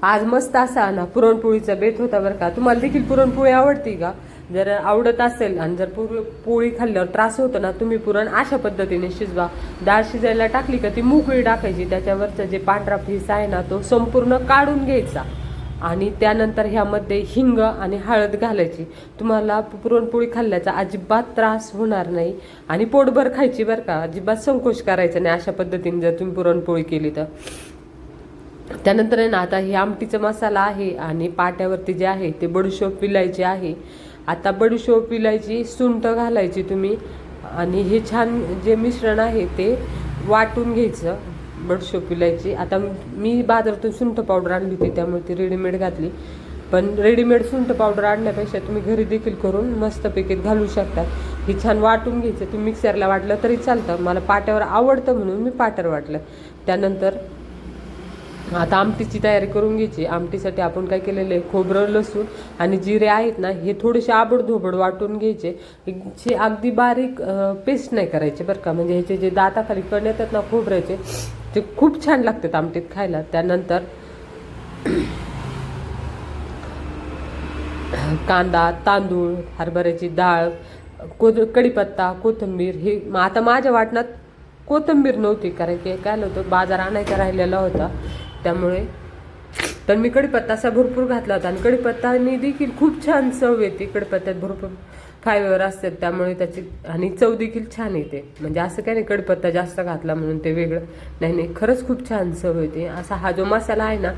आज मस्त असा ना पुरणपोळीचा बेत होता बरं का. तुम्हाला देखील पुरणपोळी आवडती का? जर आवडत असेल आणि जर पोळी खाल्ल्यावर त्रास होतो ना, तुम्ही पुरण अशा पद्धतीने शिजवा. डाळ शिजायला टाकली का ती मोकळी टाकायची, त्याच्यावरचं जे पांढरा पीस आहे ना तो संपूर्ण काढून घ्यायचा आणि त्यानंतर ह्यामध्ये हिंग आणि हळद घालायची. तुम्हाला पुरणपोळी खाल्ल्याचा अजिबात त्रास होणार नाही आणि पोटभर खायची बरं का. अजिबात संकोच करायचा नाही अशा पद्धतीने जर तुम्ही पुरणपोळी केली तर. त्यानंतर आहे ना, आता हे आमटीचा मसाला आहे आणि पाट्यावरती जे आहे ते बडीशोप विलायची आहे. आता बडीशोप विलायची, सुंठ घालायची तुम्ही आणि हे छान जे मिश्रण आहे ते वाटून घ्यायचं. बडीशोप विलायची, आता मी बाजारातून सुंठ पावडर आणली होती त्यामुळे ती रेडीमेड घातली. पण रेडीमेड सुंठ पावडर आणण्यापेक्षा तुम्ही घरी देखील करून मस्तपैकी घालू शकता. हे छान वाटून घ्यायचं. तुम्ही मिक्सरला वाटलं तरी चालतं, मला पाट्यावर आवडतं म्हणून मी पाट्यावर वाटलं. त्यानंतर आता आमटीची तयारी करून घ्यायची. आमटीसाठी आपण काय केलेलं आहे, खोबरं, लसूण आणि जिरे आहेत ना, हे थोडेसे आबडधोबड वाटून घ्यायचे. ह्याची अगदी बारीक पेस्ट नाही करायची बरं का. म्हणजे ह्याचे जे दाताखाली कण येतात ना खोबऱ्याचे, ते खूप छान लागतात आमटीत खायला. त्यानंतर कांदा, तांदूळ, हरभऱ्याची डाळ, कढीपत्ता, कोथिंबीर. हे आता माझ्या वाटणात कोथिंबीर नव्हती, कारण की काय होतं बाजार आणायचा राहिलेला होता त्यामुळे. तर मी कढीपत्ता असा भरपूर घातला होता आणि कढीपत्तानी देखील खूप छान चव येते. कढीपत्त्यात भरपूर फायबर असतात त्यामुळे त्याची आणि चव देखील छान येते. म्हणजे असं काय नाही कढीपत्ता जास्त घातला म्हणून ते वेगळं नाही, नाही, खरंच खूप छान चव येते. असा हा जो मसाला आहे ना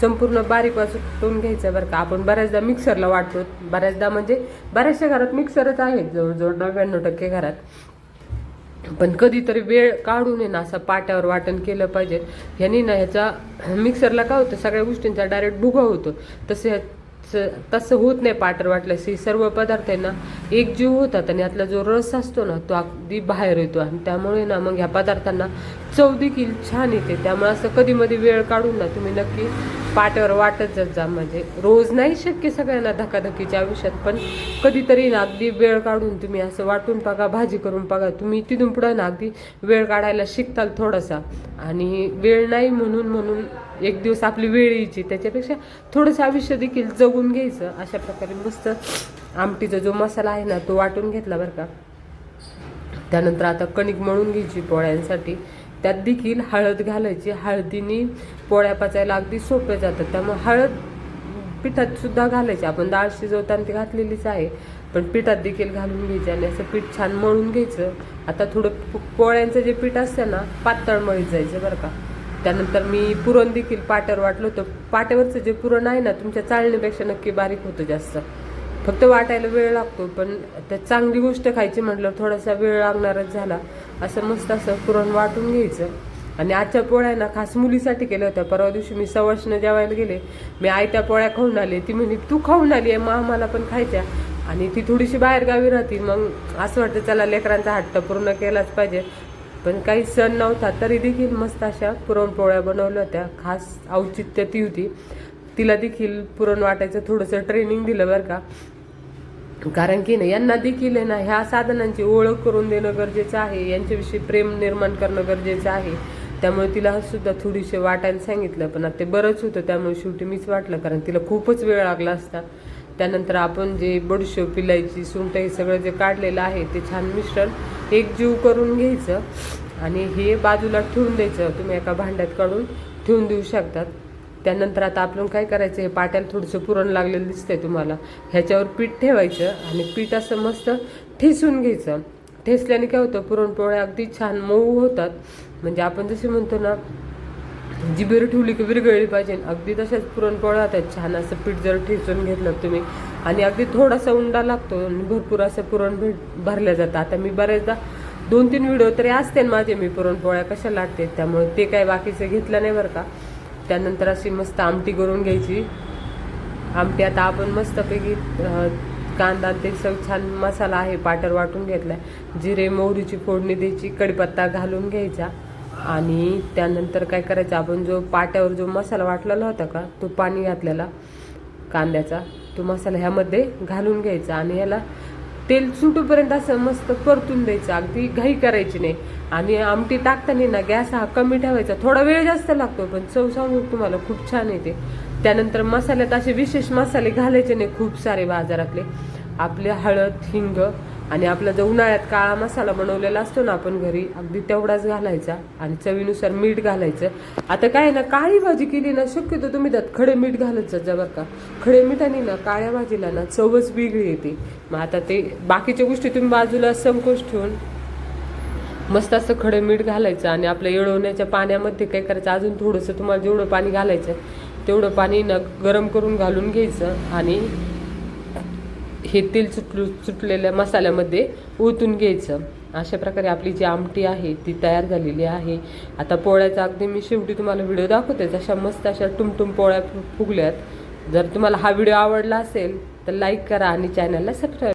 संपूर्ण बारीक वाटून घ्यायचा बरं का. आपण बऱ्याचदा मिक्सरला वाटतो, बऱ्याचदा म्हणजे बऱ्याचशा घरात मिक्सरच आहेत, जवळजवळ 99% घरात. पण कधीतरी वेळ काढून ना असं पाट्यावर वाटण केलं पाहिजे. ह्यानी ना ह्याचा मिक्सरला काय होतं, सगळ्या गोष्टींचा डायरेक्ट भुगा होतो. तसं होत नाही पाट्यावर वाटल्यास. ही सर्व पदार्थ आहे ना एकजीव होतात आणि यातला जो रस असतो ना तो अगदी बाहेर येतो आणि त्यामुळे ना मग ह्या पदार्थांना चव देखील छान येते. त्यामुळे असं कधीमध्ये वेळ काढून ना तुम्ही नक्की पाट्यावर वाटत जा. म्हणजे रोज नाही शक्य सगळ्यांना धकाधकीच्या आयुष्यात, पण कधीतरी ना अगदी वेळ काढून तुम्ही असं वाटून बघा, भाजी करून बघा. तुम्ही तिथून पुढे ना अगदी वेळ काढायला शिकताल थोडासा. आणि वेळ नाही म्हणून एक दिवस आपली वेळ यायची, त्याच्यापेक्षा थोडंसं आयुष्य देखील जगून घ्यायचं. अशा प्रकारे मस्त आमटीचा जो मसाला आहे ना तो वाटून घेतला बरं का. त्यानंतर आता कणिक मळून घ्यायची पोळ्यांसाठी. त्यात देखील हळद घालायची. हळदीने पोळ्या पचायला अगदी सोपे जातात, त्यामुळे हळद पिठात सुद्धा घालायची. आपण डाळ शिजवताना ती घातलेलीच आहे, पण पिठात देखील घालून घ्यायची आणि असं पीठ छान मळून घ्यायचं. आता थोडं पोळ्यांचं जे पीठ असतं ना पातळ मळीत जायचं बरं का. त्यानंतर मी पुरण देखील पाट्यावर वाटलं होतं. पाट्यावरचं जे पुरण आहे ना तुमच्या चाळणीपेक्षा नक्की बारीक होतं जास्त, फक्त वाटायला वेळ लागतो. पण त्यात चांगली गोष्ट खायची म्हटलं थोडासा वेळ लागणारच झाला. असं मस्त असं पुरण वाटून घ्यायचं. आणि आजच्या पोळ्या ना खास मुलीसाठी केल्या होत्या. परवा दिवशी मी सवाष्ण जेवायला गेले, मी आयत्या पोळ्या खाऊन आले. ती म्हणे तू खाऊन आली आहे, मग आम्हाला पण खायच्या. आणि ती थोडीशी बाहेर गावी राहते, मग असं वाटतं चला लेकरांचा हट्ट पूर्ण केलाच पाहिजे. पण काही सण नव्हता तरी देखील मस्त अशा पुरणपोळ्या बनवल्या होत्या. खास औचित्य ती होती. तिला देखील पुरण वाटायचं थोडंसं ट्रेनिंग दिलं बरं का. कारण की नाही यांना देखील आहे ना ह्या साधनांची ओळख करून देणं गरजेचं आहे, यांच्याविषयी प्रेम निर्माण करणं गरजेचं आहे. त्यामुळे तिला सुद्धा थोडीशी वाटायला सांगितलं, पण आता ते बरंच होतं त्यामुळे शेवटी मीच वाटलं, कारण तिला खूपच वेळ लागला असता. त्यानंतर आपण जे बडीशोप, इलायची, सुंठ हे सगळं जे काढलेलं आहे ते छान मिश्रण एकजीव करून घ्यायचं आणि हे बाजूला ठेवून द्यायचं. तुम्ही एका भांड्यात काढून ठेवून देऊ शकतात. त्यानंतर आता आपण काय करायचं, हे पाट्याला थोडंसं पुरण लागलेलं दिसतंय तुम्हाला, ह्याच्यावर पीठ ठेवायचं आणि पीठ असं मस्त ठेसून घ्यायचं. ठेसल्याने काय होतं, पुरणपोळ्या अगदी छान मऊ होतात. म्हणजे आपण जसे म्हणतो ना जिभेवर ठेवली की विरघळली पाहिजे, अगदी तशाच पुरणपोळ्या होतात छान. असं पीठ जर ठेचून घेतलं तुम्ही आणि अगदी थोडासा उंडा लागतो आणि भरपूर असं पुरण भरल्या जातं. आता मी बऱ्याचदा 2-3 व्हिडिओ तरी असते माझे, मी पुरणपोळ्या कशा लाटते, त्यामुळे ते काय बाकीचं घेतलं नाही बरं का. त्यानंतर अशी मस्त आमटी करून घ्यायची. आमटी आता आपण मस्तपैकी कांदा ते सगळं छान मसाला आहे पाट्यावर वाटून घेतला, जिरे मोहरीची फोडणी द्यायची, कढीपत्ता घालून घ्यायचा आणि त्यानंतर काय करायचं, आपण जो पाट्यावर जो मसाला वाटलेला होता का तो पाणी घातलेला कांद्याचा तो मसाला ह्यामध्ये घालून घ्यायचा आणि ह्याला तेल सुटूपर्यंत असं मस्त परतून द्यायचं, अगदी घाई करायची नाही. आणि आमटी टाकताना ना गॅस हा कमी ठेवायचा, थोडा वेळ जास्त लागतो पण चव सांगू तुम्हाला खूप छान येते. त्यानंतर मसाल्यात असे विशेष मसाले घालायचे नाही खूप सारे बाजारातले. आपले हळद, हिंग आणि आपला जो उन्हाळ्यात काळा मसाला बनवलेला असतो ना आपण घरी, अगदी तेवढाच घालायचा. आणि चवीनुसार मीठ घालायचं. आता काय ना, काळी भाजी केली ना शक्यतो तुम्ही त्यात खडे मीठ घालत जा बरं का. खडे मिठाने ना काळ्या भाजीला ना चवच वेगळी येते. मग आता ते बाकीच्या गोष्टी तुम्ही बाजूला संकोच ठेवून मस्त असं खडे मीठ घालायचं. आणि आपल्या येळवण्याच्या पाण्यामध्ये काय करायचं, अजून थोडंसं तुम्हाला जेवढं पाणी घालायचं तेवढं पाणी ना गरम करून घालून घ्यायचं. आणि हे तेल सुटलेल्या मसाल्यामध्ये ओतून घ्यायचं. अशा प्रकारे आपली जी आमटी आहे ती तयार झालेली आहे. आता पोळ्याचा अगदी मी शेवटी तुम्हाला व्हिडिओ दाखवते, जशा मस्त अशा टुमटुम पोळ्या फुगल्यात. जर तुम्हाला हा व्हिडिओ आवडला असेल तर लाईक करा आणि चॅनलला सबस्क्राईब